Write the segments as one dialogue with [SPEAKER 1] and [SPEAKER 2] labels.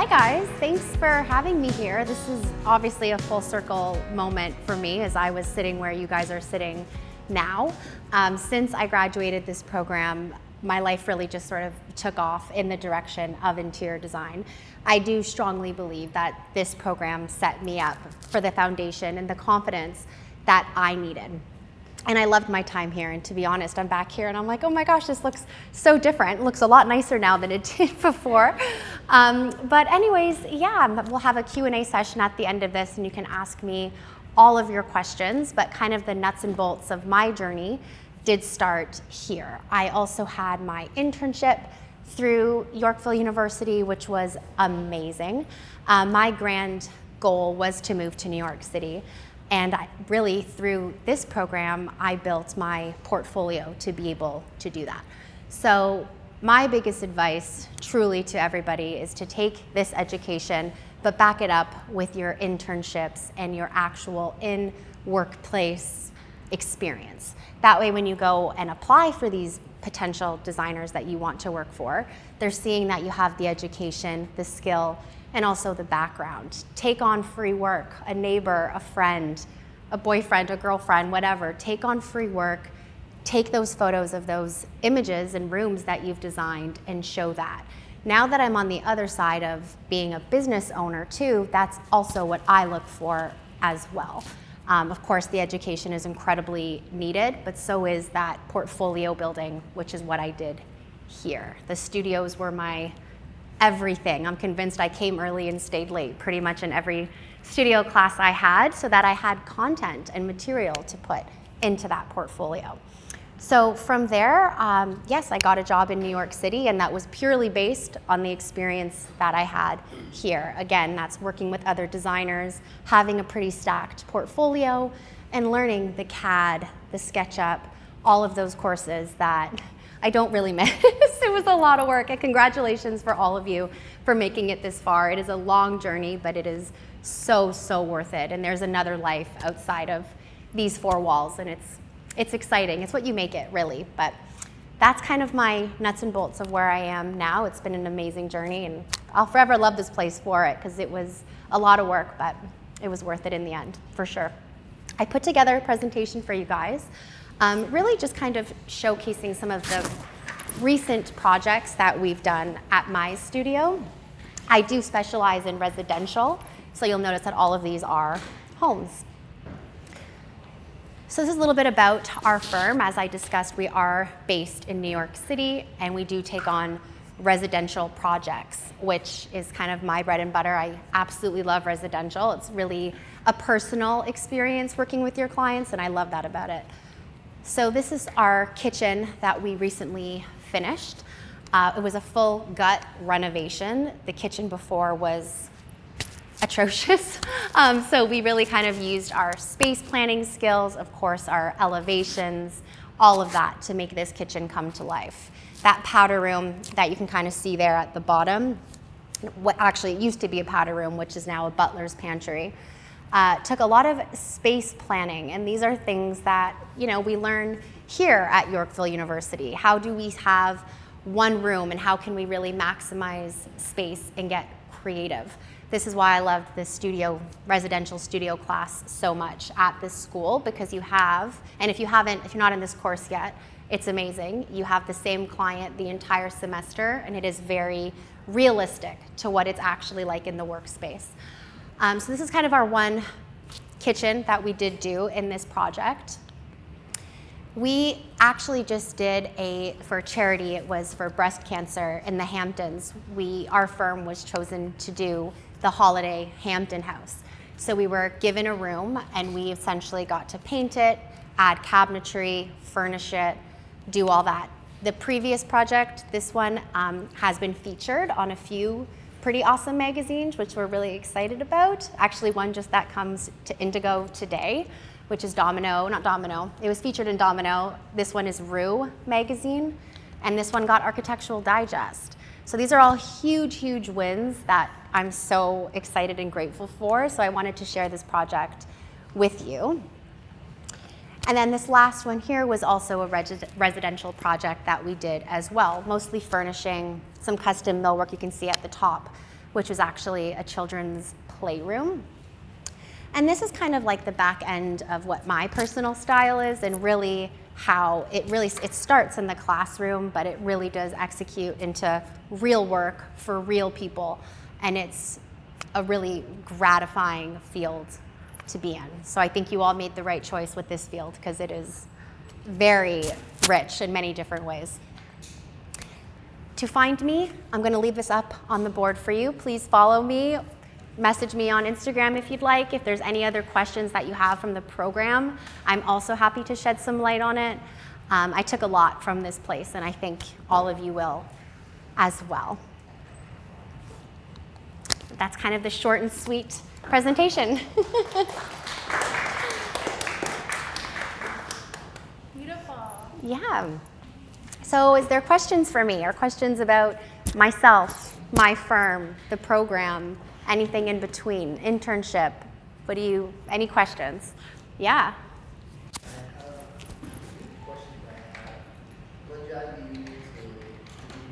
[SPEAKER 1] Hi guys, thanks for having me here. This is obviously a full circle moment for me as I was sitting where you guys are sitting now. Since I graduated this program, my life really just sort of took off in the direction of interior design. I do strongly believe that this program set me up for the foundation and the confidence that I needed. And I loved my time here, and to be honest, I'm back here and I'm like, oh my gosh, this looks so different. It looks a lot nicer now than it did before. But anyways, yeah, we'll have a Q&A session at the end of this and you can ask me all of your questions, but kind of the nuts and bolts of my journey did start here. I also had my internship through Yorkville University, which was amazing. My grand goal was to move to New York City. And really, through this program, I built my portfolio to be able to do that. So my biggest advice, truly to everybody, is to take this education, but back it up with your internships and your actual in-workplace experience. That way, when you go and apply for these potential designers that you want to work for, they're seeing that you have the education, the skill, and also the background. Take on free work, a neighbor, a friend, a boyfriend, a girlfriend, whatever. Take on free work, take those photos of those images and rooms that you've designed and show that. Now that I'm on the other side of being a business owner too, that's also what I look for as well. Of course, the education is incredibly needed, but so is that portfolio building, which is what I did here. The studios were my everything. I'm convinced I came early and stayed late pretty much in every studio class I had so that I had content and material to put into that portfolio. So from there, yes, I got a job in New York City, and that was purely based on the experience that I had here. Again, that's working with other designers, having a pretty stacked portfolio, and learning the CAD, the SketchUp, all of those courses that I don't really miss. It was a lot of work, and congratulations for all of you for making it this far. It is a long journey, but it is so, so worth it. And there's another life outside of these four walls, and it's exciting. It's what you make it, really. But that's kind of my nuts and bolts of where I am now. It's been an amazing journey, and I'll forever love this place for it because it was a lot of work, but it was worth it in the end, for sure. I put together a presentation for you guys. Really just kind of showcasing some of the recent projects that we've done at my studio. I do specialize in residential, so you'll notice that all of these are homes. So this is a little bit about our firm. As I discussed, we are based in New York City, and we do take on residential projects, which is kind of my bread and butter. I absolutely love residential. It's really a personal experience working with your clients, and I love that about it. So this is our kitchen that we recently finished. It was a full gut renovation. The kitchen before was atrocious. So we really kind of used our space planning skills, of course, our elevations, all of that to make this kitchen come to life. That powder room that you can kind of see there at the bottom, what actually it used to be a powder room, which is now a butler's pantry. Took a lot of space planning, and these are things that we learn here at Yorkville University. How do we have one room, and how can we really maximize space and get creative? This is why I loved this residential studio class so much at this school, because you have, and if you're not in this course yet, it's amazing. You have the same client the entire semester, and it is very realistic to what it's actually like in the workspace. So this is kind of our one kitchen that we did do in this project. We actually just did for charity, it was for breast cancer in the Hamptons. Our firm was chosen to do the Holiday Hampton House. So we were given a room, and we essentially got to paint it, add cabinetry, furnish it, do all that. The previous project, this one, has been featured on a few pretty awesome magazines, which we're really excited about. Actually, one just that comes to Indigo today, which is it was featured in Domino. This one is Rue magazine, and this one got Architectural Digest. So these are all huge, huge wins that I'm so excited and grateful for. So I wanted to share this project with you. And then this last one here was also a residential project that we did as well, mostly furnishing, some custom millwork you can see at the top. which was actually a children's playroom. And this is kind of like the back end of what my personal style is, and really how it starts in the classroom, but it really does execute into real work for real people. And it's a really gratifying field to be in. So I think you all made the right choice with this field, because it is very rich in many different ways. To find me, I'm going to leave this up on the board for you. Please follow me. Message me on Instagram if you'd like. If there's any other questions that you have from the program, I'm also happy to shed some light on it. I took a lot from this place, and I think all of you will as well. That's kind of the short and sweet presentation.
[SPEAKER 2] Beautiful.
[SPEAKER 1] Yeah. So is there questions for me, or questions about myself, my firm, the program, anything in between, internship? Any questions? Yeah.
[SPEAKER 3] What job do you use to be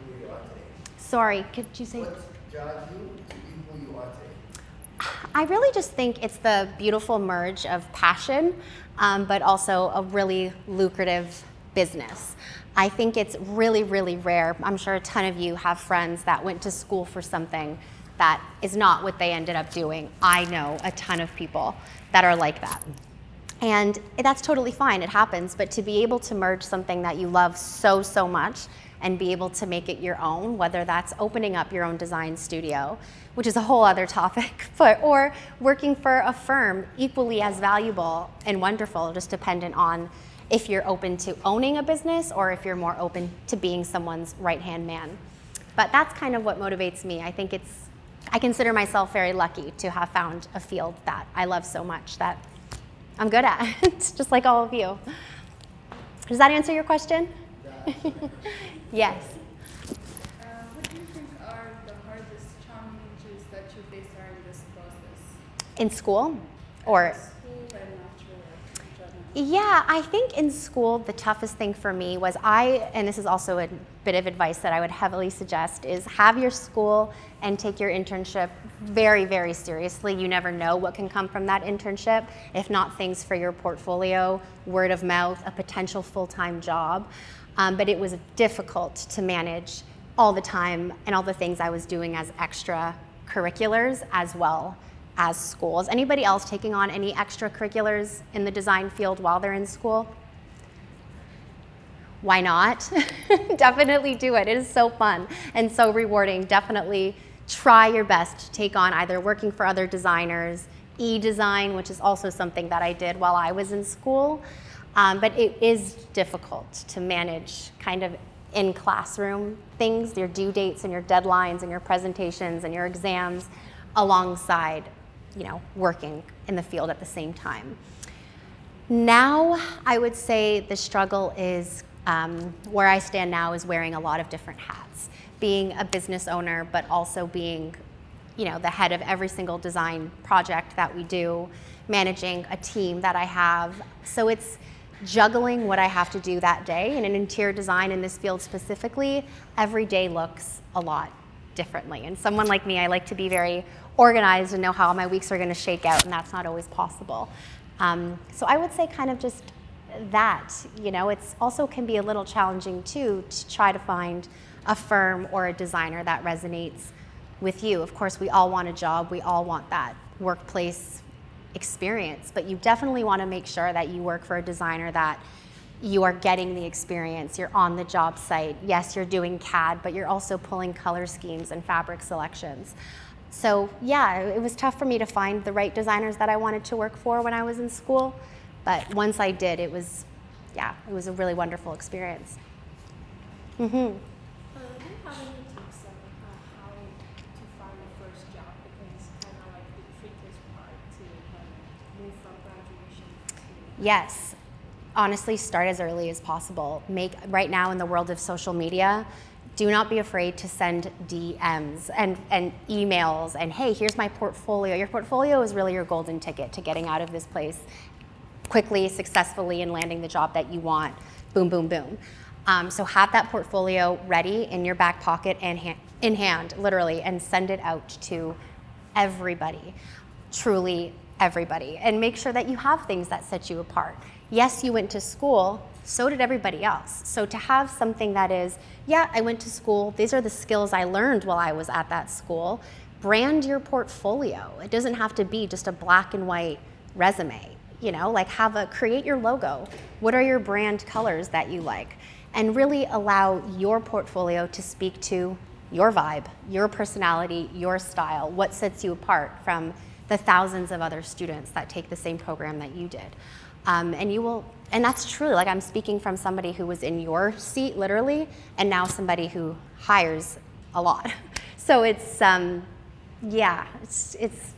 [SPEAKER 3] who you are today?
[SPEAKER 1] Sorry, could you say?
[SPEAKER 3] What job you to be who you are today?
[SPEAKER 1] I really just think it's the beautiful merge of passion, but also a really lucrative business. I think it's really, really rare. I'm sure a ton of you have friends that went to school for something that is not what they ended up doing. I know a ton of people that are like that. And that's totally fine, it happens, but to be able to merge something that you love so, so much and be able to make it your own, whether that's opening up your own design studio, which is a whole other topic, or working for a firm, equally as valuable and wonderful, just dependent on if you're open to owning a business or if you're more open to being someone's right-hand man. But that's kind of what motivates me. I consider myself very lucky to have found a field that I love so much that I'm good at. It's just like all of you. Does that answer your question? Yes.
[SPEAKER 2] What do you think are the hardest challenges that you face during this process?
[SPEAKER 1] In school? Or?
[SPEAKER 2] School and after work.
[SPEAKER 1] Yeah, I think in school the toughest thing for me was and this is also a bit of advice that I would heavily suggest, is have your school and take your internship very, very seriously. You never know what can come from that internship, if not things for your portfolio, word of mouth, a potential full-time job. But it was difficult to manage all the time and all the things I was doing as extracurriculars as well as school. Is anybody else taking on any extracurriculars in the design field while they're in school? Why not? Definitely do it. It is so fun and so rewarding. Definitely try your best to take on either working for other designers, e-design, which is also something that I did while I was in school. But it is difficult to manage kind of in classroom things, your due dates and your deadlines and your presentations and your exams alongside, working in the field at the same time. Now, I would say the struggle is, where I stand now is wearing a lot of different hats. Being a business owner, but also being, the head of every single design project that we do, managing a team that I have. So it's juggling what I have to do that day. And in interior design, in this field specifically, every day looks a lot differently. And someone like me, I like to be very organized and know how my weeks are going to shake out, and that's not always possible. So I would say kind of just that, it's also can be a little challenging too to try to find a firm or a designer that resonates with you. Of course, we all want a job, we all want that workplace experience, but you definitely want to make sure that you work for a designer that you are getting the experience, you're on the job site. Yes, you're doing CAD, but you're also pulling color schemes and fabric selections. So yeah, it was tough for me to find the right designers that I wanted to work for when I was in school. But once I did, it was a really wonderful experience.
[SPEAKER 2] Do you have any tips on how to find the first job? Because it's kind of like the trickiest part to move from graduation to...
[SPEAKER 1] Yes. Honestly, start as early as possible. Right now in the world of social media, do not be afraid to send DMs and emails and, hey, here's my portfolio. Your portfolio is really your golden ticket to getting out of this place quickly, successfully, and landing the job that you want. Boom, boom, boom. So have that portfolio ready in your back pocket and in hand, literally, and send it out to everybody, truly everybody. And make sure that you have things that set you apart. Yes, you went to school, so did everybody else. So to have something that is, yeah, I went to school, these are the skills I learned while I was at that school. Brand your portfolio. It doesn't have to be just a black and white resume, like create your logo. What are your brand colors that you like? And really allow your portfolio to speak to your vibe, your personality, your style, what sets you apart from the thousands of other students that take the same program that you did. And that's truly, like I'm speaking from somebody who was in your seat literally, and now somebody who hires a lot. So it's, that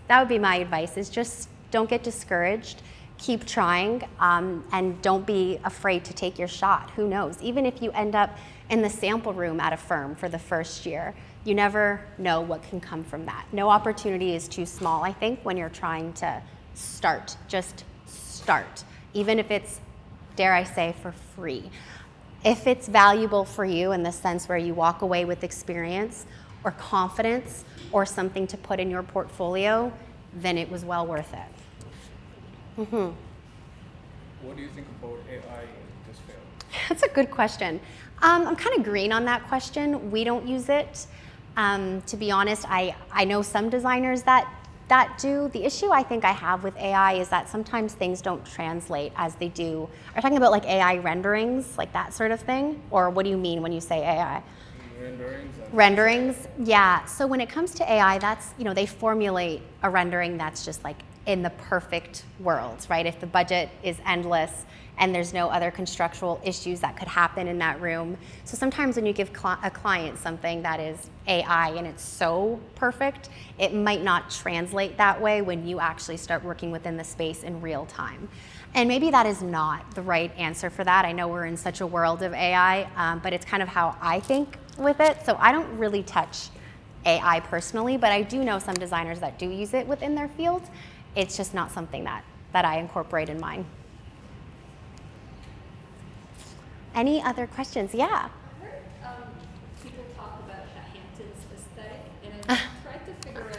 [SPEAKER 1] would be my advice, is just don't get discouraged. Keep trying, and don't be afraid to take your shot. Who knows? Even if you end up in the sample room at a firm for the first year, you never know what can come from that. No opportunity is too small, I think, when you're trying to start. Just start, even if it's, dare I say, for free. If it's valuable for you in the sense where you walk away with experience or confidence or something to put in your portfolio, then it was well worth it. Mm-hmm.
[SPEAKER 4] What do you think about AI in this field?
[SPEAKER 1] That's a good question. I'm kind of green on that question. We don't use it. To be honest, I know some designers that do. The issue I think I have with AI is that sometimes things don't translate as they do. Are you talking about like AI renderings, like that sort of thing? Or what do you mean when you say AI? Renderings, yeah. So when it comes to AI, that's, they formulate a rendering that's just like in the perfect world, right? If the budget is endless and there's no other constructual issues that could happen in that room. So sometimes when you give a client something that is AI and it's so perfect, it might not translate that way when you actually start working within the space in real time. And maybe that is not the right answer for that. I know we're in such a world of AI, but it's kind of how I think with it. So I don't really touch AI personally, but I do know some designers that do use it within their field. It's just not something that I incorporate in mine. Any other questions? Yeah.
[SPEAKER 2] I've heard people talk about a Hamptons aesthetic, and I've tried to figure out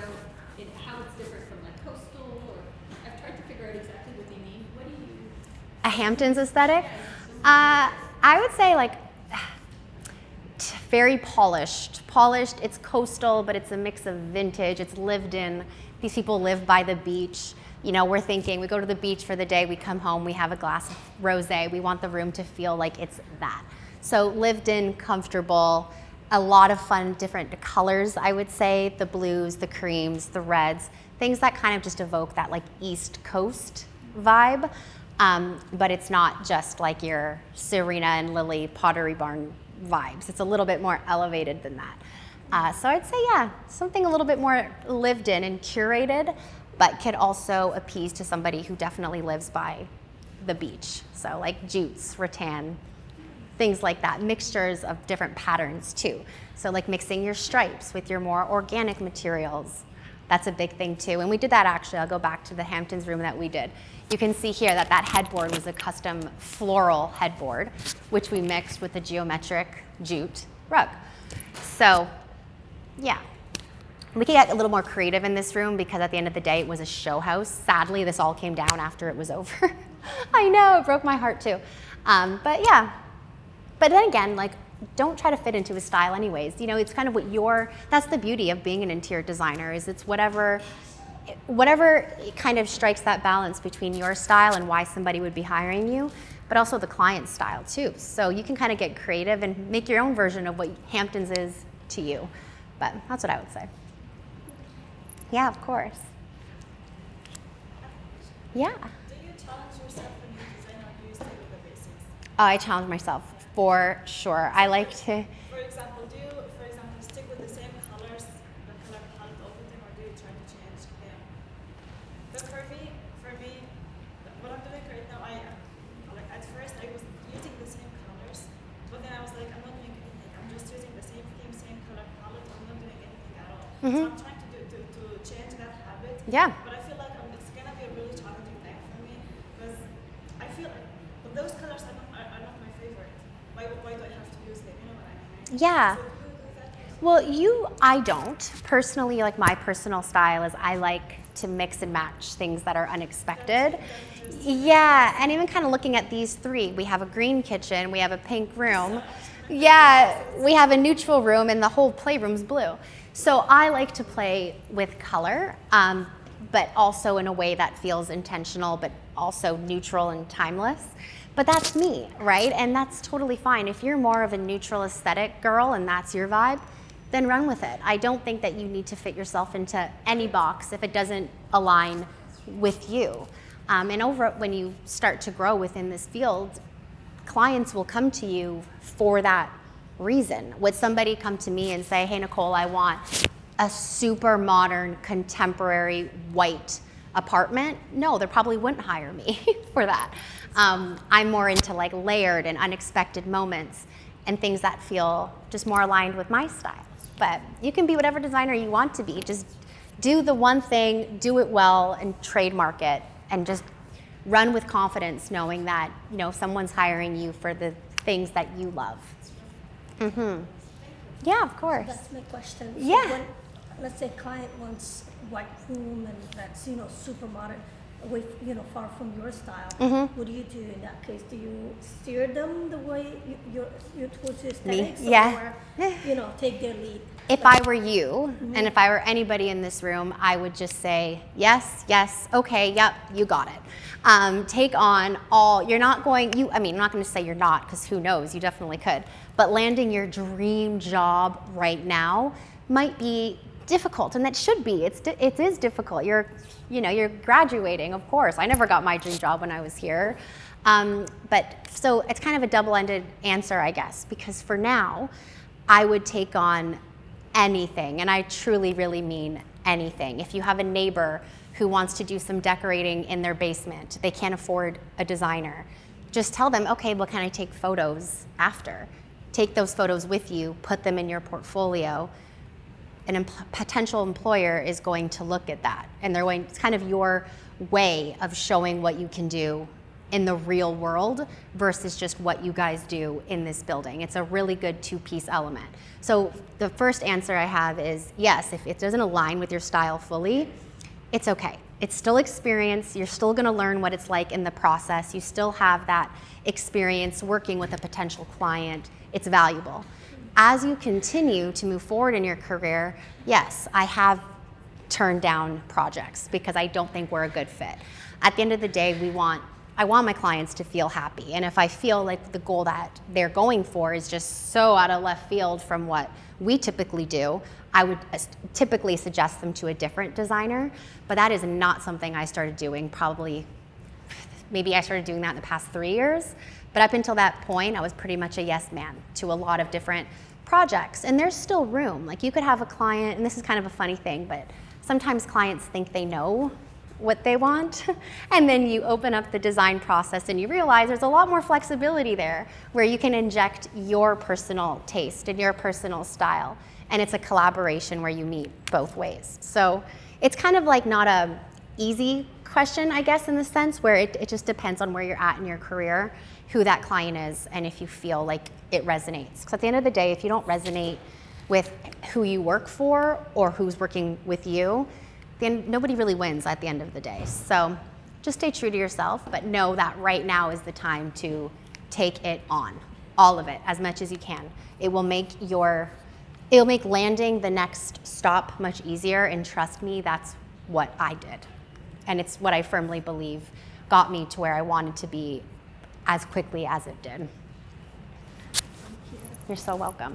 [SPEAKER 2] how it's different from like coastal, or I've tried to figure out exactly what they mean. What do you?
[SPEAKER 1] A Hamptons aesthetic? I would say like very polished. It's coastal, but it's a mix of vintage. It's lived in. These people live by the beach. We're thinking, we go to the beach for the day, we come home, we have a glass of rosé. We want the room to feel like it's that. So lived in, comfortable, a lot of fun, different colors, I would say, the blues, the creams, the reds, things that kind of just evoke that like East Coast vibe. But it's not just like your Serena and Lily Pottery Barn vibes. It's a little bit more elevated than that. So I'd say, yeah, something a little bit more lived in and curated, but could also appease to somebody who definitely lives by the beach. So like jutes, rattan, things like that, mixtures of different patterns too. So like mixing your stripes with your more organic materials. That's a big thing too. And we did that actually, I'll go back to the Hamptons room that we did. You can see here that headboard was a custom floral headboard, which we mixed with a geometric jute rug. So yeah, we could get a little more creative in this room because at the end of the day, it was a show house. Sadly, this all came down after it was over. I know, it broke my heart too. But yeah, but then again, like, don't try to fit into a style anyways. It's kind of that's the beauty of being an interior designer, is it's whatever kind of strikes that balance between your style and why somebody would be hiring you, but also the client's style too. So you can kind of get creative and make your own version of what Hamptons is to you. But that's what I would say. Yeah, of course. Yeah.
[SPEAKER 5] Do you challenge yourself when you design, or do you stay with the basics?
[SPEAKER 1] I challenge myself for sure. I like to.
[SPEAKER 5] For example, do you, stick with the same colors, the color palette, everything, or do you try to change them? But for me, what I'm doing right now, at first I was using the same colors, but then I was like, I'm not doing anything. I'm just using the same theme, same color palette. I'm not doing anything at all. So I'm trying to change that habit.
[SPEAKER 1] Yeah.
[SPEAKER 5] But I feel like it's gonna be a really challenging thing for me because I feel like those colors are not my favorite. why do I have to use them? You know what I mean?
[SPEAKER 1] Yeah.
[SPEAKER 5] So do you do that?
[SPEAKER 1] Well, I don't. Personally, like my personal style is I like to mix and match things that are unexpected. Yeah, and even kind of looking at these three, we have a green kitchen, we have a pink room. Yeah, we have a neutral room and the whole playroom's blue. So I like to play with color, but also in a way that feels intentional, but also neutral and timeless. But that's me, right? And that's totally fine. If you're more of a neutral aesthetic girl and that's your vibe, then run with it. I don't think that you need to fit yourself into any box if it doesn't align with you. And when you start to grow within this field, clients will come to you for that reason. Would somebody come to me and say, hey, Nicole, I want a super modern, contemporary, white apartment? No, they probably wouldn't hire me for that. I'm more into like layered and unexpected moments and things that feel just more aligned with my style. But you can be whatever designer you want to be. Just do the one thing, do it well, and trademark it, and just run with confidence, knowing that someone's hiring you for the things that you love. Mm-hmm. Yeah, of course.
[SPEAKER 6] That's my question. So
[SPEAKER 1] Yeah.
[SPEAKER 6] when, let's say, client wants white room and that's super modern, away far from your style.
[SPEAKER 1] Mm-hmm.
[SPEAKER 6] What do you do in that case? Do you steer them the way you're towards your
[SPEAKER 1] Me?
[SPEAKER 6] aesthetics,
[SPEAKER 1] Yeah.
[SPEAKER 6] or take their lead?
[SPEAKER 1] If I were you, and if I were anybody in this room, I would just say, yes, yes, okay, yep, you got it. Take on I'm not going to say you're not, because who knows, you definitely could. But landing your dream job right now might be difficult, and that should be. It is difficult. You're graduating, of course. I never got my dream job when I was here. But so it's kind of a double-ended answer, I guess, because for now, I would take on anything, and I truly, really mean anything. If you have a neighbor who wants to do some decorating in their basement, they can't afford a designer, just tell them, okay, well, can I take photos after? Take those photos with you, put them in your portfolio. An potential employer is going to look at that, and it's kind of your way of showing what you can do in the real world versus just what you guys do in this building. It's a really good two-piece element. So the first answer I have is yes, if it doesn't align with your style fully, it's okay. It's still experience. You're still gonna learn what it's like in the process. You still have that experience working with a potential client. It's valuable. As you continue to move forward in your career, yes, I have turned down projects because I don't think we're a good fit. At the end of the day, I want my clients to feel happy. And if I feel like the goal that they're going for is just so out of left field from what we typically do, I would typically suggest them to a different designer. But that is not something I started doing maybe I started doing that in the past 3 years. But up until that point, I was pretty much a yes man to a lot of different projects. And there's still room. Like you could have a client, and this is kind of a funny thing, but sometimes clients think they know what they want, and then you open up the design process and you realize there's a lot more flexibility there where you can inject your personal taste and your personal style, and it's a collaboration where you meet both ways. So it's kind of like not a easy question, I guess, in the sense where it just depends on where you're at in your career, who that client is, and if you feel like it resonates. Because at the end of the day, if you don't resonate with who you work for or who's working with you, then nobody really wins at the end of the day. So just stay true to yourself, but know that right now is the time to take it on, all of it, as much as you can. It'll make landing the next stop much easier, and trust me, that's what I did. And it's what I firmly believe got me to where I wanted to be as quickly as it did. You're so welcome.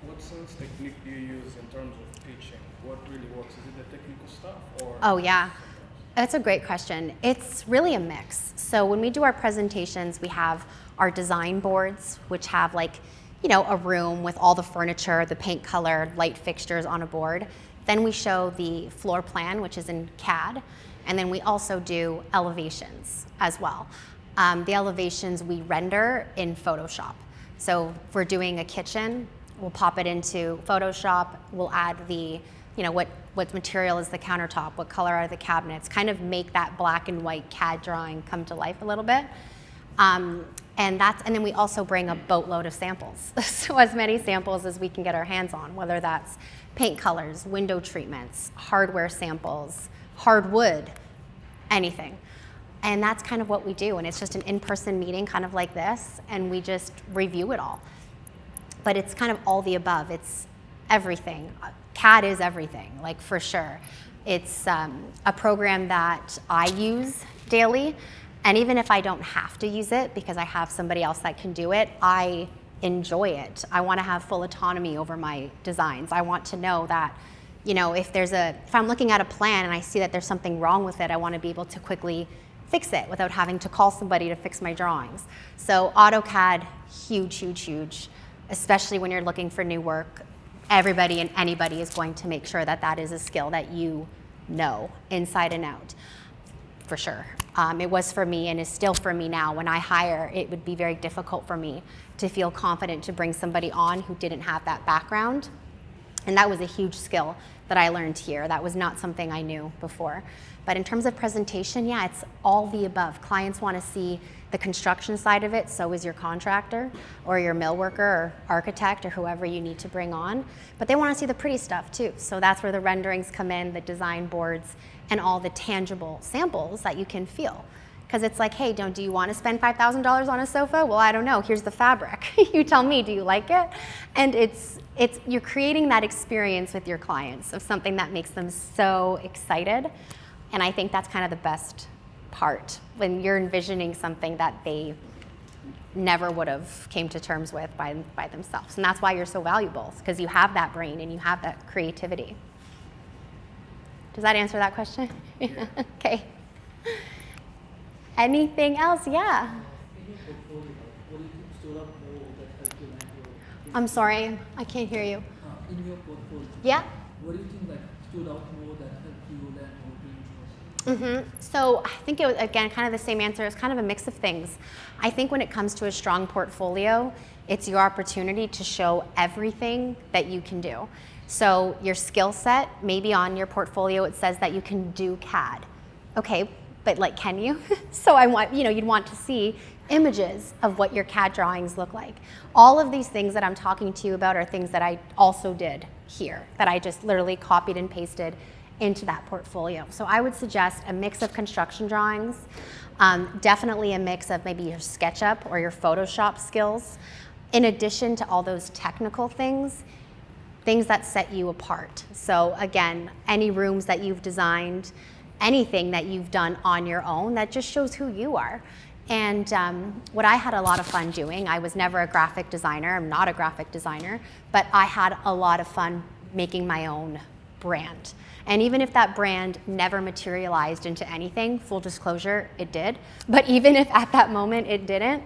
[SPEAKER 4] What sales technique do you use in terms of pitching? What really works? Is it the technical stuff or?
[SPEAKER 1] Oh yeah, that's a great question. It's really a mix. So when we do our presentations, we have our design boards, which have a room with all the furniture, the paint color, light fixtures on a board. Then we show the floor plan, which is in CAD. And then we also do elevations as well. The elevations we render in Photoshop. So if we're doing a kitchen, we'll pop it into Photoshop. We'll add what material is the countertop, what color are the cabinets, kind of make that black and white CAD drawing come to life a little bit. And then we also bring a boatload of samples. So as many samples as we can get our hands on, whether that's paint colors, window treatments, hardware samples, hardwood, anything. And that's kind of what we do. And it's just an in-person meeting kind of like this, and we just review it all. But it's kind of all the above. It's everything. CAD is everything, like for sure. It's a program that I use daily. And even if I don't have to use it because I have somebody else that can do it, I enjoy it. I want to have full autonomy over my designs. I want to know that, you know, if I'm looking at a plan and I see that there's something wrong with it, I want to be able to quickly fix it without having to call somebody to fix my drawings. So AutoCAD, huge, huge, huge, especially when you're looking for new work. Everybody and anybody is going to make sure that that is a skill that you know inside and out, for sure. It was for me and is still for me now. When I hire, it would be very difficult for me to feel confident to bring somebody on who didn't have that background. And that was a huge skill that I learned here. That was not something I knew before. But in terms of presentation, yeah, it's all the above. Clients want to see the construction side of it, so is your contractor or your mill worker or architect or whoever you need to bring on. But they want to see the pretty stuff too. So that's where the renderings come in, the design boards, and all the tangible samples that you can feel. Because it's like, hey, do you want to spend $5,000 on a sofa? Well, I don't know. Here's the fabric. You tell me, do you like it? And you're creating that experience with your clients of something that makes them so excited. And I think that's kind of the best part when you're envisioning something that they never would have came to terms with by themselves. And that's why you're so valuable, because you have that brain and you have that creativity. Does that answer that question?
[SPEAKER 4] Yeah.
[SPEAKER 1] Okay. Anything else? Yeah.
[SPEAKER 7] In your portfolio, what do you think stood out more that helped you land your?
[SPEAKER 1] I'm sorry, I can't hear you.
[SPEAKER 7] In your portfolio.
[SPEAKER 1] Yeah.
[SPEAKER 7] What do you think stood out more that helped you land your dream jobs?
[SPEAKER 1] So I think it was, again, kind of the same answer. It's kind of a mix of things. I think when it comes to a strong portfolio, it's your opportunity to show everything that you can do. So your skill set, maybe on your portfolio it says that you can do CAD. Okay, but like, can you? So you'd want to see images of what your CAD drawings look like. All of these things that I'm talking to you about are things that I also did here, that I just literally copied and pasted into that portfolio. So I would suggest a mix of construction drawings, definitely a mix of maybe your SketchUp or your Photoshop skills, in addition to all those technical things that set you apart. So again, any rooms that you've designed, anything that you've done on your own, that just shows who you are. And what I had a lot of fun doing, I was never a graphic designer, I'm not a graphic designer, but I had a lot of fun making my own brand. And even if that brand never materialized into anything, full disclosure, it did, but even if at that moment it didn't,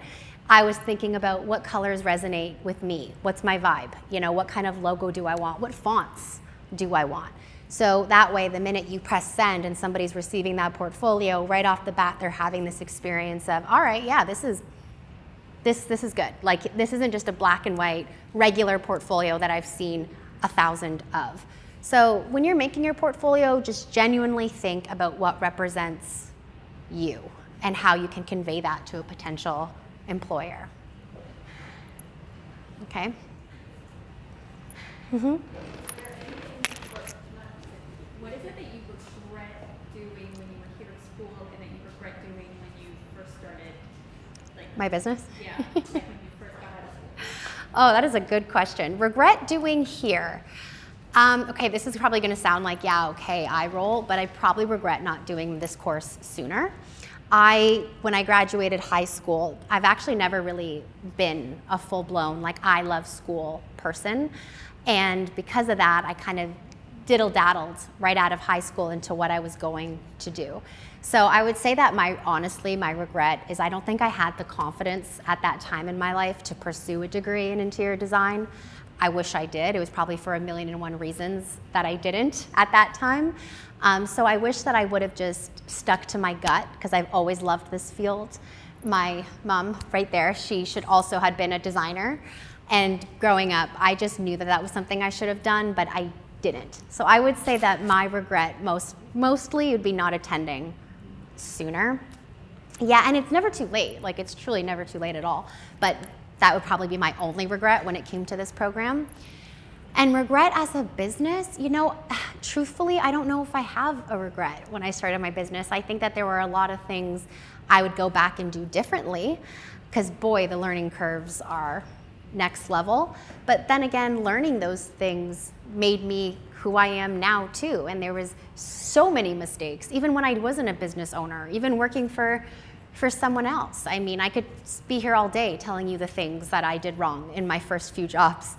[SPEAKER 1] I was thinking about what colors resonate with me, what's my vibe, what kind of logo do I want, what fonts do I want. So that way, the minute you press send and somebody's receiving that portfolio, right off the bat, they're having this experience of, all right, yeah, this is good. Like, this isn't just a black and white regular portfolio that I've seen 1,000 of. So when you're making your portfolio, just genuinely think about what represents you and how you can convey that to a potential employer. Okay? Mm-hmm.
[SPEAKER 8] What is it that you regret doing when you were here at school and that you regret doing when you first started?
[SPEAKER 1] My business?
[SPEAKER 8] Yeah, like when you first got out of school.
[SPEAKER 1] Oh, that is a good question. Regret doing here. Okay, this is probably gonna sound like, yeah, okay, eye roll, but I probably regret not doing this course sooner. When I graduated high school, I've actually never really been a full-blown, I love school person. And because of that, I kind of diddle-daddled right out of high school into what I was going to do. So I would say that honestly, my regret is I don't think I had the confidence at that time in my life to pursue a degree in interior design. I wish I did. It was probably for 1,000,001 reasons that I didn't at that time. So I wish that I would have just stuck to my gut, because I've always loved this field. My mom, right there, she should also had been a designer. And growing up, I just knew that was something I should have done, but I didn't. So I would say that my regret mostly would be not attending sooner. Yeah, and it's never too late. Like, it's truly never too late at all. But that would probably be my only regret when it came to this program. And regret as a business, you know, truthfully, I don't know if I have a regret when I started my business. I think that there were a lot of things I would go back and do differently, because boy, the learning curves are next level. But then again, learning those things made me who I am now too. And there was so many mistakes, even when I wasn't a business owner, even working for someone else. I mean, I could be here all day telling you the things that I did wrong in my first few jobs,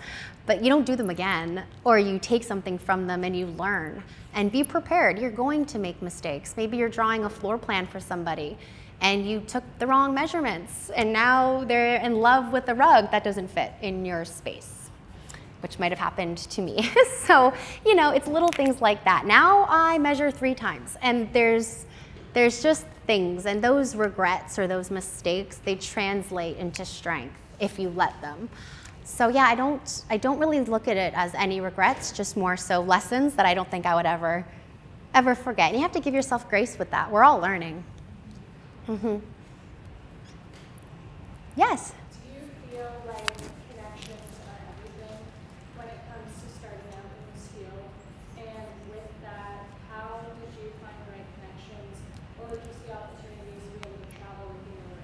[SPEAKER 1] but you don't do them again, or you take something from them and you learn. And be prepared, you're going to make mistakes. Maybe you're drawing a floor plan for somebody and you took the wrong measurements and now they're in love with the rug that doesn't fit in your space, which might have happened to me. So, you know, it's little things like that. Now I measure 3 times, and there's just things, and those regrets or those mistakes, they translate into strength if you let them. So yeah, I don't really look at it as any regrets, just more so lessons that I don't think I would ever forget. And you have to give yourself grace with that. We're all learning. Mm-hmm. Yes?
[SPEAKER 2] Do you feel like connections are everything when it comes to starting out in this field? And with that, how did you find the right connections, or just the opportunities to be able to travel with your work?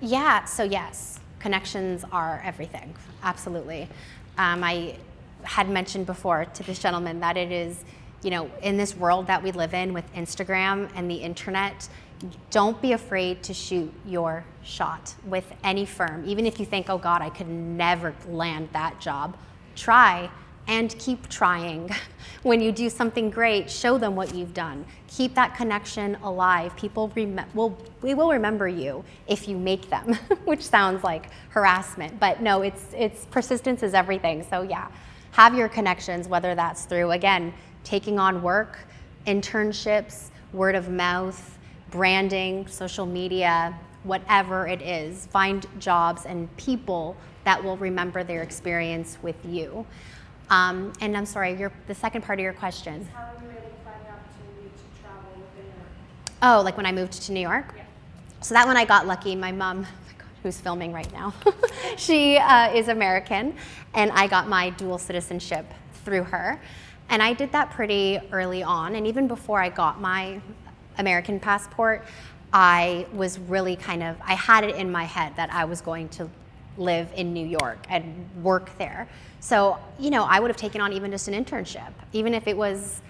[SPEAKER 1] Yeah, so yes, connections are everything, absolutely. I had mentioned before to this gentleman that it is, you know, in this world that we live in with Instagram and the internet, don't be afraid to shoot your shot with any firm. Even if you think, oh God, I could never land that job, try and keep trying. When you do something great, show them what you've done. Keep that connection alive. People will remember you if you make them, which sounds like harassment, but no, it's persistence is everything. So yeah, have your connections, whether that's through, again, taking on work, internships, word of mouth, branding, social media, whatever it is. Find jobs and people that will remember their experience with you. And I'm sorry, the second part of your question.
[SPEAKER 2] How were you able to find the opportunity to travel within your?
[SPEAKER 1] Oh, like when I moved to New York?
[SPEAKER 2] Yeah.
[SPEAKER 1] So that one I got lucky. My mom, oh my God, who's filming right now, she is American, and I got my dual citizenship through her. And I did that pretty early on, and even before I got my American passport, I was really I had it in my head that I was going to live in New York and work there. So, you know, I would have taken on even just an internship, even if it was,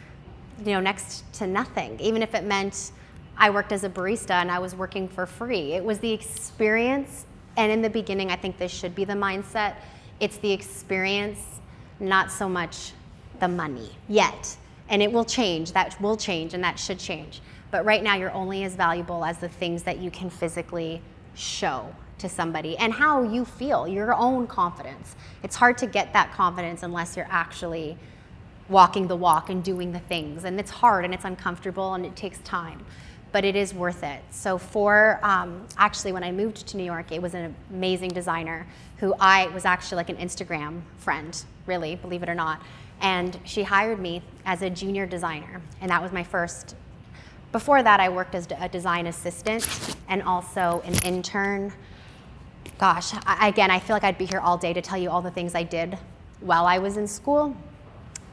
[SPEAKER 1] you know, next to nothing, even if it meant I worked as a barista and I was working for free. It was the experience, and in the beginning, I think this should be the mindset. It's the experience, not so much the money yet. And it will change, that will change, and that should change. But right now, you're only as valuable as the things that you can physically show to somebody and how you feel, your own confidence. It's hard to get that confidence unless you're actually walking the walk and doing the things. And it's hard and it's uncomfortable and it takes time, but it is worth it. So actually when I moved to New York, it was an amazing designer who I was actually like an Instagram friend, really, believe it or not. And she hired me as a junior designer. And that was my first. Before that, I worked as a design assistant and also an intern. Gosh, again, I feel like I'd be here all day to tell you all the things I did while I was in school.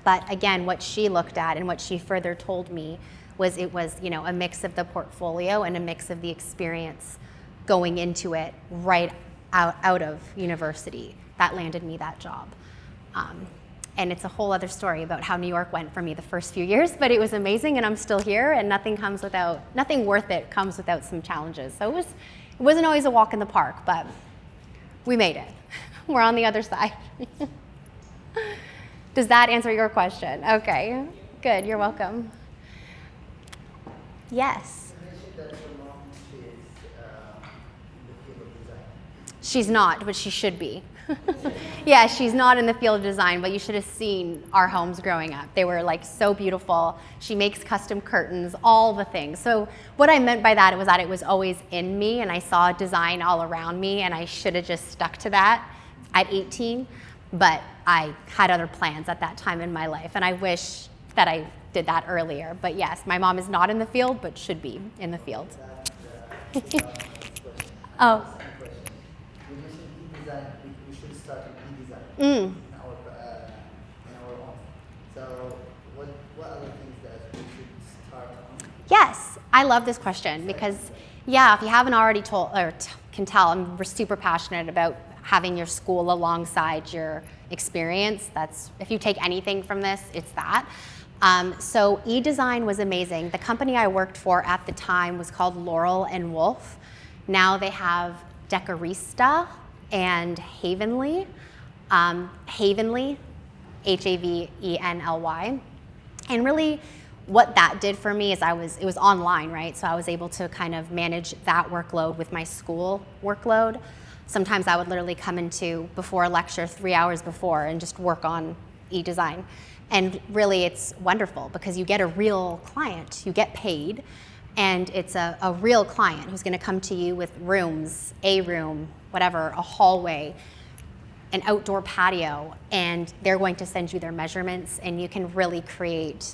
[SPEAKER 1] But again, what she looked at and what she further told me was it was, you know, a mix of the portfolio and a mix of the experience going into it right out of university that landed me that job. And it's a whole other story about how New York went for me the first few years, but it was amazing and I'm still here, and nothing worth it comes without some challenges. So it wasn't always a walk in the park, but we made it. We're on the other side. Does that answer your question? Okay, good, you're welcome. Yes?
[SPEAKER 3] You mentioned that your mom is in the field of design.
[SPEAKER 1] She's not, but she should be. Yeah, she's not in the field of design, but you should have seen our homes growing up. They were like so beautiful. She makes custom curtains, all the things. So what I meant by that was that it was always in me, and I saw design all around me, and I should have just stuck to that at 18, but I had other plans at that time in my life, and I wish that I did that earlier. But yes, my mom is not in the field, but should be in the field. Oh.
[SPEAKER 3] Second question. You mentioned e-design. We should start with e-design
[SPEAKER 1] Mm.
[SPEAKER 3] in our own. So what other things that we should start on?
[SPEAKER 1] Yes, I love this question because, yeah, if you haven't already told or can tell, I'm super passionate about having your school alongside your experience. That's, if you take anything from this, it's that. So e-design was amazing. The company I worked for at the time was called Laurel and Wolf. Now they have Decorista and Havenly. Havenly, Havenly. And really what that did for me is it was online, right? So I was able to kind of manage that workload with my school workload. Sometimes I would literally come into before a lecture 3 hours before and just work on e-design. And really it's wonderful because you get a real client, you get paid, and it's a real client who's gonna come to you with rooms, a room, whatever, a hallway, an outdoor patio, and they're going to send you their measurements, and you can really create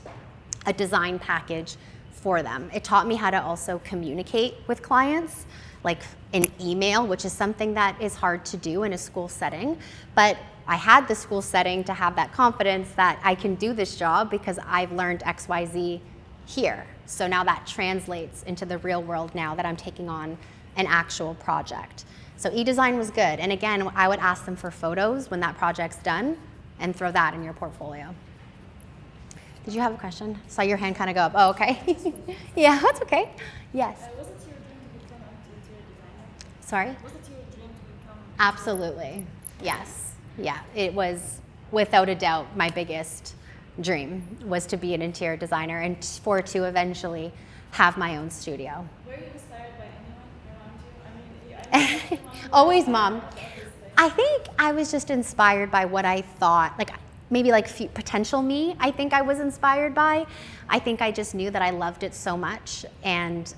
[SPEAKER 1] a design package for them. It taught me how to also communicate with clients, like in email, which is something that is hard to do in a school setting. But I had the school setting to have that confidence that I can do this job because I've learned XYZ here. So now that translates into the real world now that I'm taking on an actual project. So e-design was good. And again, I would ask them for photos when that project's done and throw that in your portfolio. Did you have a question? Saw your hand kind of go up. Oh, okay. Yeah, that's okay. Yes.
[SPEAKER 5] Was it your dream to become an interior designer?
[SPEAKER 1] Sorry?
[SPEAKER 5] Was it your dream to become?
[SPEAKER 1] Absolutely. Yes. Yeah. It was without a doubt my biggest dream was to be an interior designer and for to eventually have my own studio.
[SPEAKER 5] Were you inspired by anyone around you? I mean,
[SPEAKER 1] Always mom. I think I was just inspired by what I thought, like maybe like potential me, I think I was inspired by. I think I just knew that I loved it so much, and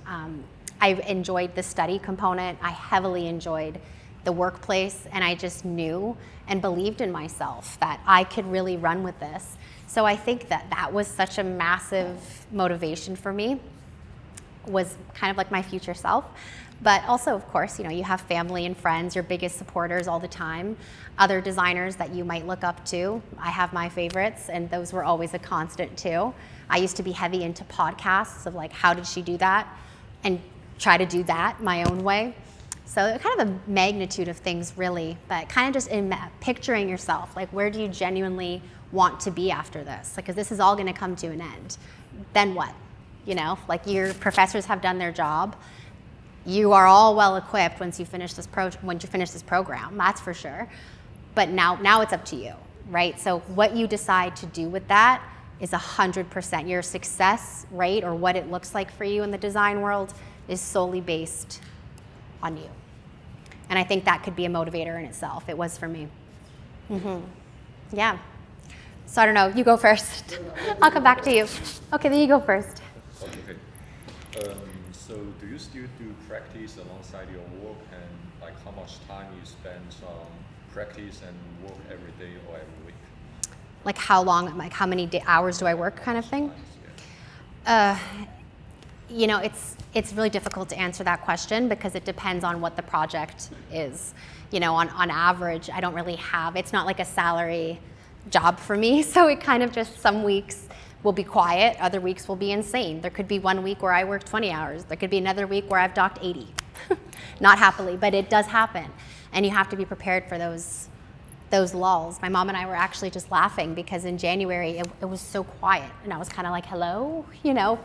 [SPEAKER 1] I enjoyed the study component. I heavily enjoyed the workplace, and I just knew and believed in myself that I could really run with this. So I think that that was such a massive motivation for me, was kind of like my future self. But also, of course, you know, you have family and friends, your biggest supporters all the time, other designers that you might look up to. I have my favorites, and those were always a constant too. I used to be heavy into podcasts of like, how did she do that? And try to do that my own way. So kind of a magnitude of things really, but kind of just in picturing yourself, like where do you genuinely want to be after this? Like, 'cause this is all gonna come to an end. Then what? You know, like your professors have done their job. You are all well equipped once you finish this program, that's for sure. But now it's up to you, right? So what you decide to do with that is 100%. Your success rate or what it looks like for you in the design world is solely based on you. And I think that could be a motivator in itself. It was for me. Yeah. So I don't know, you go first. I'll come back to you. Okay, then you go first.
[SPEAKER 9] Okay. So do you still do practice alongside your work, and like how much time you spend on practice and work every day or every week?
[SPEAKER 1] Like how long, like how many hours do I work kind of thing?
[SPEAKER 9] Yeah.
[SPEAKER 1] You know, it's really difficult to answer that question because it depends on what the project is. You know, on average, I don't really have, it's not like a salary job for me. So it kind of just, some weeks will be quiet, other weeks will be insane. There could be 1 week where I work 20 hours. There could be another week where I've docked 80. Not happily, but it does happen. And you have to be prepared for those lulls. My mom and I were actually just laughing because in January it was so quiet, and I was kind of like, hello, you know,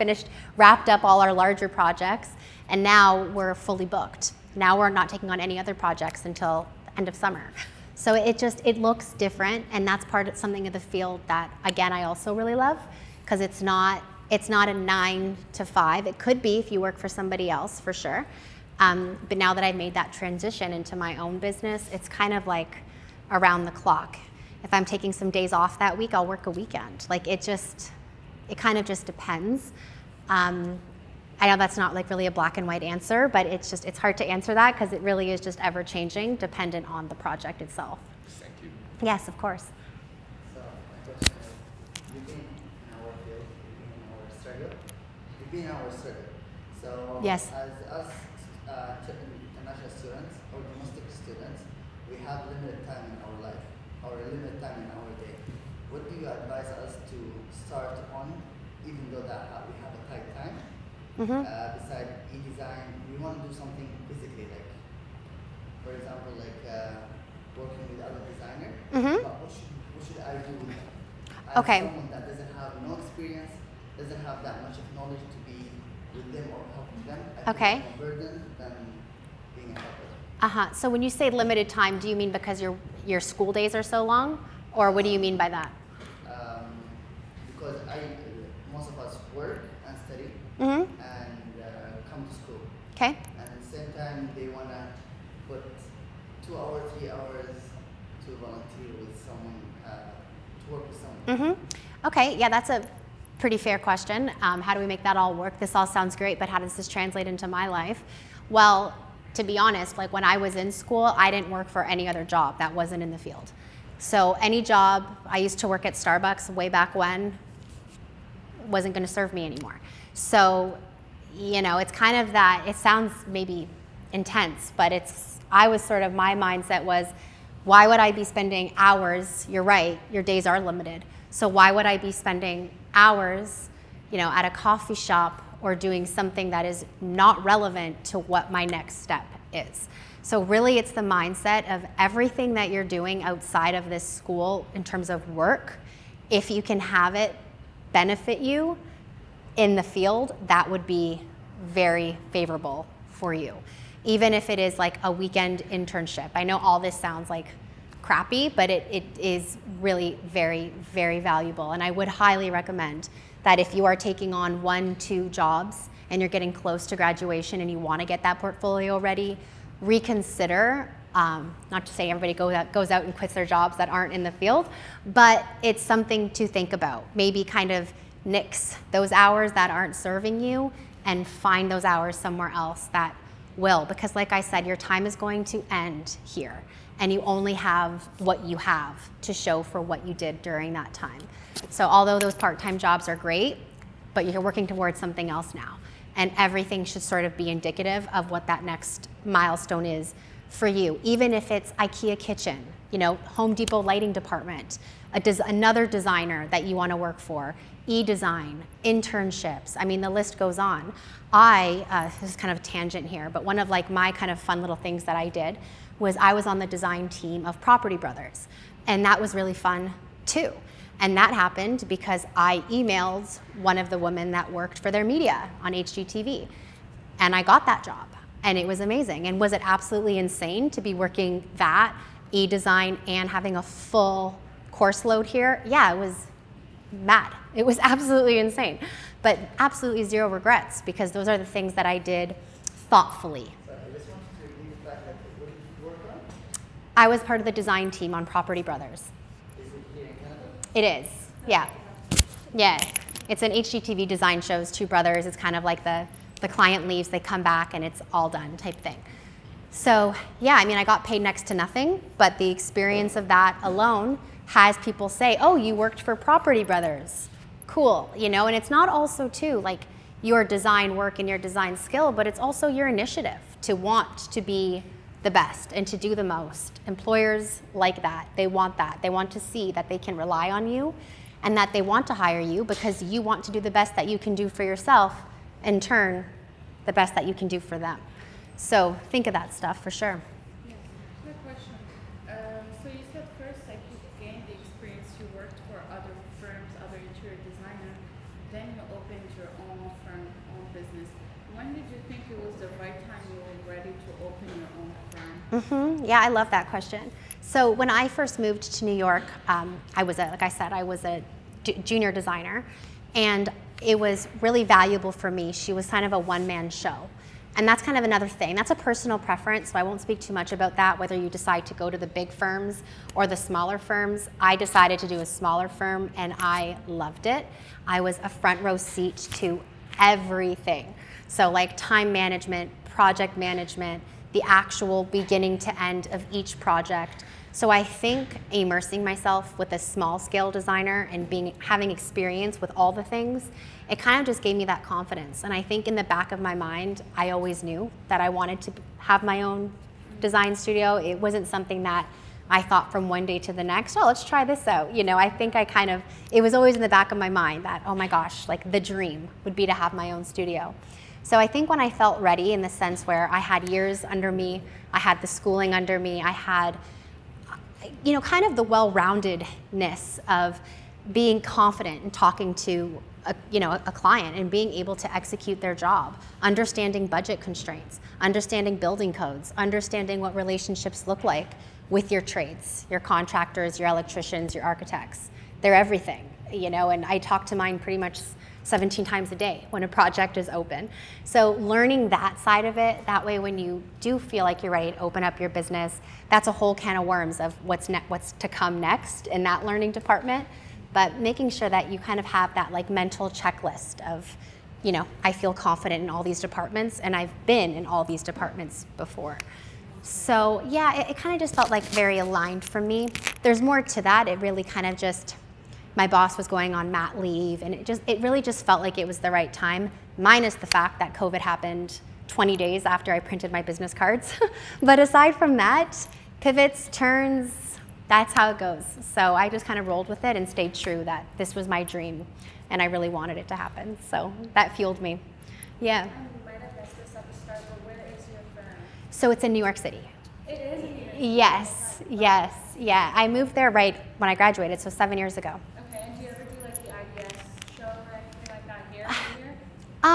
[SPEAKER 1] wrapped up all our larger projects, and now we're fully booked. Now we're not taking on any other projects until the end of summer. So it looks different, and that's something of the field that, again, I also really love, because it's not a 9 to 5. It could be if you work for somebody else, for sure. But now that I've made that transition into my own business, it's kind of like around the clock. If I'm taking some days off that week, I'll work a weekend. Like it kind of just depends. I know that's not like really a black and white answer, but it's hard to answer that because it really is just ever changing, dependent on the project itself.
[SPEAKER 9] Thank you.
[SPEAKER 1] Yes, of course.
[SPEAKER 3] So my question is, you've been in our field, you've been in our struggle. So
[SPEAKER 1] Yes.
[SPEAKER 3] as us students, we have limited time in our life, or limited time in our day. What do you advise us to start on, even though that we have a tight time? Besides e-design, we want to do something physically, like, for example, like working with other designer. But what should I do as
[SPEAKER 1] Okay.
[SPEAKER 3] someone that doesn't have no experience, doesn't have that much of knowledge to be with them or helping them? I
[SPEAKER 1] Okay.
[SPEAKER 3] feel like more burden than being a helper.
[SPEAKER 1] So when you say limited time, do you mean because your school days are so long, or what do you mean by that?
[SPEAKER 3] Because most of us work and study
[SPEAKER 1] Mm-hmm.
[SPEAKER 3] and come to school.
[SPEAKER 1] Okay.
[SPEAKER 3] And at the same time, they want to put 2 hours, 3 hours to volunteer with someone, to work with someone.
[SPEAKER 1] Okay, yeah, that's a pretty fair question. How do we make that all work? This all sounds great, but how does this translate into my life? Well, to be honest, like when I was in school, I didn't work for any other job that wasn't in the field. So any job, I used to work at Starbucks way back when, wasn't going to serve me anymore. So, you know, it's kind of that, it sounds maybe intense, but I was sort of, my mindset was, why would I be spending hours? You're right, your days are limited. So why would I be spending hours, you know, at a coffee shop or doing something that is not relevant to what my next step is? So really it's the mindset of everything that you're doing outside of this school in terms of work, if you can have it benefit you in the field, that would be very favorable for you. Even if it is like a weekend internship. I know all this sounds like crappy, but it is really very, very valuable. And I would highly recommend that if you are taking on 1-2 jobs and you're getting close to graduation and you want to get that portfolio ready, reconsider, not to say everybody goes out and quits their jobs that aren't in the field, but it's something to think about. Maybe kind of nix those hours that aren't serving you and find those hours somewhere else that will. Because like I said, your time is going to end here and you only have what you have to show for what you did during that time. So although those part-time jobs are great, but you're working towards something else now. And everything should sort of be indicative of what that next milestone is for you. Even if it's IKEA kitchen, you know, Home Depot lighting department, another designer that you want to work for, e-design, internships. I mean, the list goes on. This is kind of a tangent here, but one of like my kind of fun little things that I did was I was on the design team of Property Brothers. And that was really fun too. And that happened because I emailed one of the women that worked for their media on HGTV. And I got that job. And it was amazing. And was it absolutely insane to be working that, e-design, and having a full course load here? Yeah, it was mad. It was absolutely insane. But absolutely zero regrets, because those are the things that I did thoughtfully.
[SPEAKER 3] So I just wanted to repeat the fact that what did you work on?
[SPEAKER 1] I was part of the design team on Property Brothers.
[SPEAKER 3] Is it here in Canada?
[SPEAKER 1] It is, yeah. Yeah, it's an HGTV design shows, two brothers. It's kind of like the client leaves, they come back, and it's all done type thing. So yeah, I mean, I got paid next to nothing, but the experience of that alone has people say, oh, you worked for Property Brothers. Cool, you know, and it's not also too like your design work and your design skill, but it's also your initiative to want to be the best and to do the most. Employers like that. They want that. They want to see that they can rely on you and that they want to hire you because you want to do the best that you can do for yourself, in turn, the best that you can do for them. So think of that stuff for sure.
[SPEAKER 8] Yes. Quick question. So you said first, like you gained the experience, you worked for other firms, other interior designers, then you opened your own firm, own business. When did you think it was the right time you were ready to open your own firm?
[SPEAKER 1] Yeah, I love that question. So when I first moved to New York, I was a junior designer, and it was really valuable for me. She was kind of a one-man show. And that's kind of another thing. That's a personal preference, so I won't speak too much about that, whether you decide to go to the big firms or the smaller firms. I decided to do a smaller firm, and I loved it. I was a front row seat to everything. So like time management, project management, the actual beginning to end of each project. So I think immersing myself with a small scale designer and having experience with all the things, it kind of just gave me that confidence. And I think in the back of my mind, I always knew that I wanted to have my own design studio. It wasn't something that I thought from one day to the next, oh, let's try this out. You know, I think it was always in the back of my mind that, oh my gosh, like the dream would be to have my own studio. So I think when I felt ready, in the sense where I had years under me, I had the schooling under me, I had, you know, kind of the well-roundedness of being confident and talking to a client and being able to execute their job, understanding budget constraints, understanding building codes, understanding what relationships look like with your trades, your contractors, your electricians, your architects. They're everything, you know, and I talk to mine pretty much 17 times a day when a project is open. So learning that side of it, that way when you do feel like you're ready to open up your business, that's a whole can of worms of what's to come next in that learning department. But making sure that you kind of have that like mental checklist of, you know, I feel confident in all these departments and I've been in all these departments before. So yeah, it kind of just felt like very aligned for me. There's more to that. It really kind of just, my boss was going on mat leave and it really just felt like it was the right time, minus the fact that COVID happened 20 days after I printed my business cards. But aside from that, pivots, turns, that's how it goes. So I just kind of rolled with it and stayed true that this was my dream and I really wanted it to happen. So that fueled me. Yeah.
[SPEAKER 2] You might have messed this up at the start, but where is your firm?
[SPEAKER 1] So it's in New York City.
[SPEAKER 2] It is in New York.
[SPEAKER 1] Yes, yes, yeah. I moved there right when I graduated, so 7 years ago.
[SPEAKER 2] Okay, and do you ever do like the IDS show or anything like that here?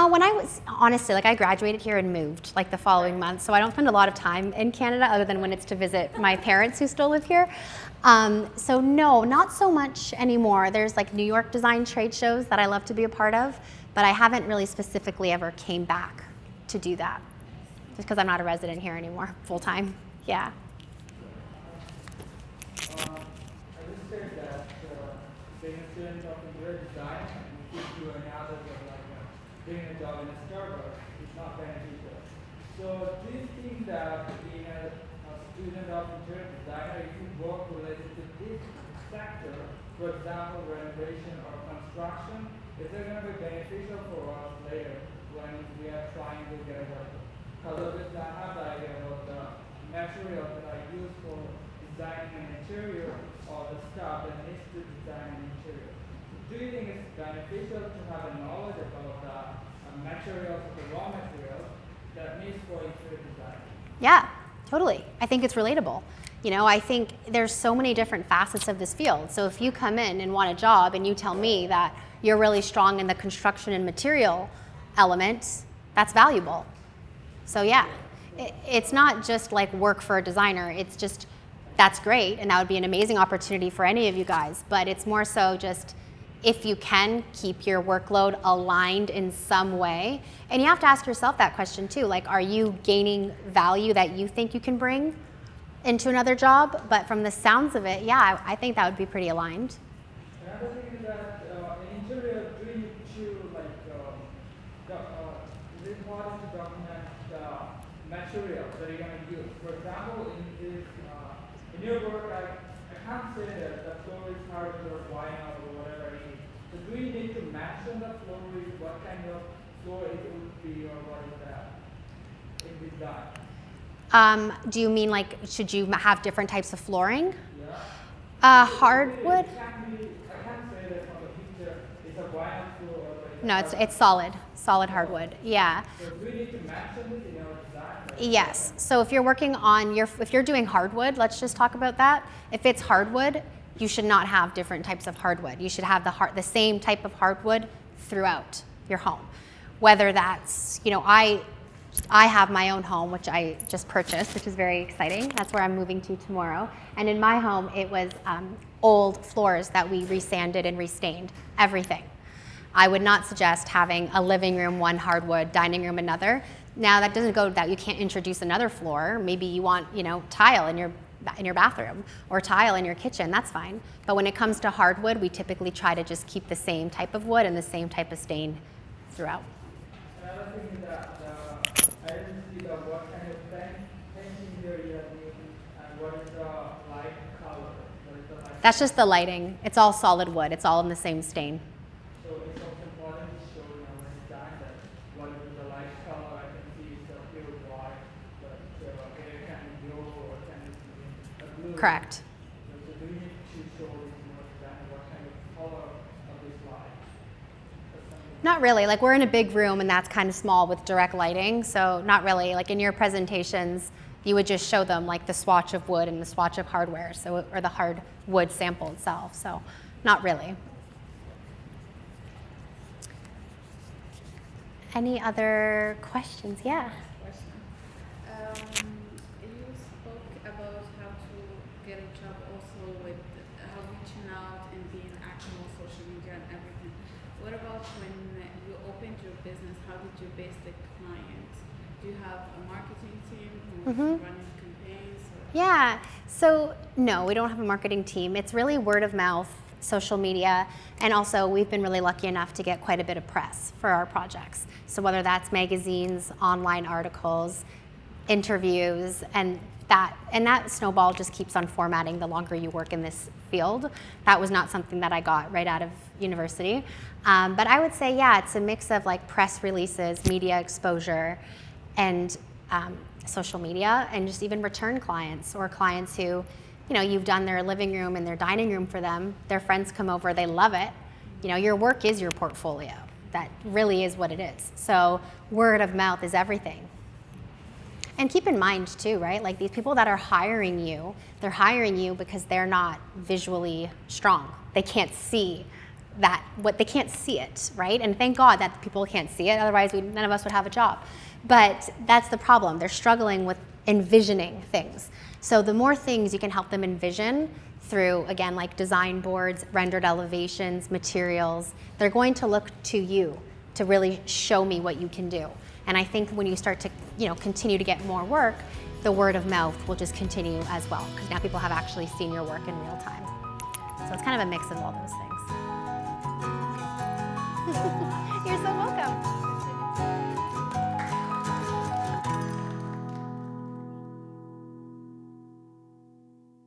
[SPEAKER 1] When I was, honestly, like I graduated here and moved like the following month, so I don't spend a lot of time in Canada other than when it's to visit my parents who still live here. So no, not so much anymore. There's like New York design trade shows that I love to be a part of, but I haven't really specifically ever came back to do that, just because I'm not a resident here anymore, full time. Yeah.
[SPEAKER 10] I just said that being a student of interior design and keep doing others of like getting a job in a Starbucks is not beneficial. So do you think that being a student of interior design, if you work related to this sector, for example, renovation or construction, is it going to be beneficial for us later when we are trying to get a job? Because obviously I have the idea about the material that I use for designing an interior or the stuff that needs to design an interior. Do you think it's beneficial to have a knowledge about the materials, the raw materials that needs for interior design?
[SPEAKER 1] Yeah, totally. I think it's relatable. You know, I think there's so many different facets of this field. So if you come in and want a job and you tell me that you're really strong in the construction and material element, that's valuable. So yeah, it's not just like work for a designer. It's just, that's great, and that would be an amazing opportunity for any of you guys. But it's more so just, if you can keep your workload aligned in some way. And you have to ask yourself that question too, like, are you gaining value that you think you can bring into another job? But from the sounds of it, yeah, I think that would be pretty aligned.
[SPEAKER 10] Another thing is that in interior, do you to like, is it important to document the material that you're going to use? For example, in your work, I can't say that the floor is hardwood or vinyl or whatever it is. So do you need to mention the floor is what kind of floor it would be or what is that in design?
[SPEAKER 1] Do you mean like, should you have different types of flooring?
[SPEAKER 10] Yeah.
[SPEAKER 1] Hardwood?
[SPEAKER 10] I can't say that from the picture it's a vinyl floor or like
[SPEAKER 1] No, it's solid hardwood. Yeah.
[SPEAKER 10] So do you need to mention this in your design?
[SPEAKER 1] Yes. So if you're working on if you're doing hardwood, let's just talk about that. If it's hardwood, you should not have different types of hardwood. You should have the same type of hardwood throughout your home. Whether that's, you know, I have my own home, which I just purchased, which is very exciting. That's where I'm moving to tomorrow. And in my home, it was old floors that we resanded and restained, everything. I would not suggest having a living room, one hardwood, dining room, another. Now that doesn't go that you can't introduce another floor. Maybe you want, you know, tile in your bathroom or tile in your kitchen, that's fine. But when it comes to hardwood, we typically try to just keep the same type of wood and the same type of stain throughout.
[SPEAKER 10] Another thing is that I didn't see what kind of painting here you have used and what is the light color. What is the light
[SPEAKER 1] That's just the lighting. It's all solid wood. It's all in the same stain.
[SPEAKER 10] So it's also important to show in our design that what is the light color. I can see it's a pure white, but it can be
[SPEAKER 1] Correct.
[SPEAKER 10] So do you need to show more design what kind of color of this light?
[SPEAKER 1] Not really. Like we're in a big room and that's kind of small with direct lighting. So not really. Like in your presentations, you would just show them like the swatch of wood and the swatch of hardware, so or the hardwood sample itself. So not really. Any other questions? Yeah.
[SPEAKER 8] Question. You spoke about how to get a job also with how reaching out and being active on social media and everything. What about when you opened your business? How did you base the clients? Do you have a marketing team who's running campaigns? Or?
[SPEAKER 1] Yeah. So no, we don't have a marketing team. It's really word of mouth, social media, and also we've been really lucky enough to get quite a bit of press for our projects. So whether that's magazines, online articles, interviews, and that snowball just keeps on formatting the longer you work in this field. That was not something that I got right out of university. But I would say, yeah, it's a mix of like press releases, media exposure, and social media, and just even return clients or clients who, you know, you've done their living room and their dining room for them. Their friends come over, they love it. You know, your work is your portfolio. That really is what it is. So word of mouth is everything. And keep in mind too, right? Like these people that are hiring you, they're hiring you because they're not visually strong. They can't see they can't see it, right? And thank God that people can't see it. Otherwise, none of us would have a job. But that's the problem. They're struggling with envisioning things. So the more things you can help them envision through, again, like design boards, rendered elevations, materials, they're going to look to you to really show me what you can do. And I think when you start to, you know, continue to get more work, the word of mouth will just continue as well, because now people have actually seen your work in real time. So it's kind of a mix of all those things. You're so welcome.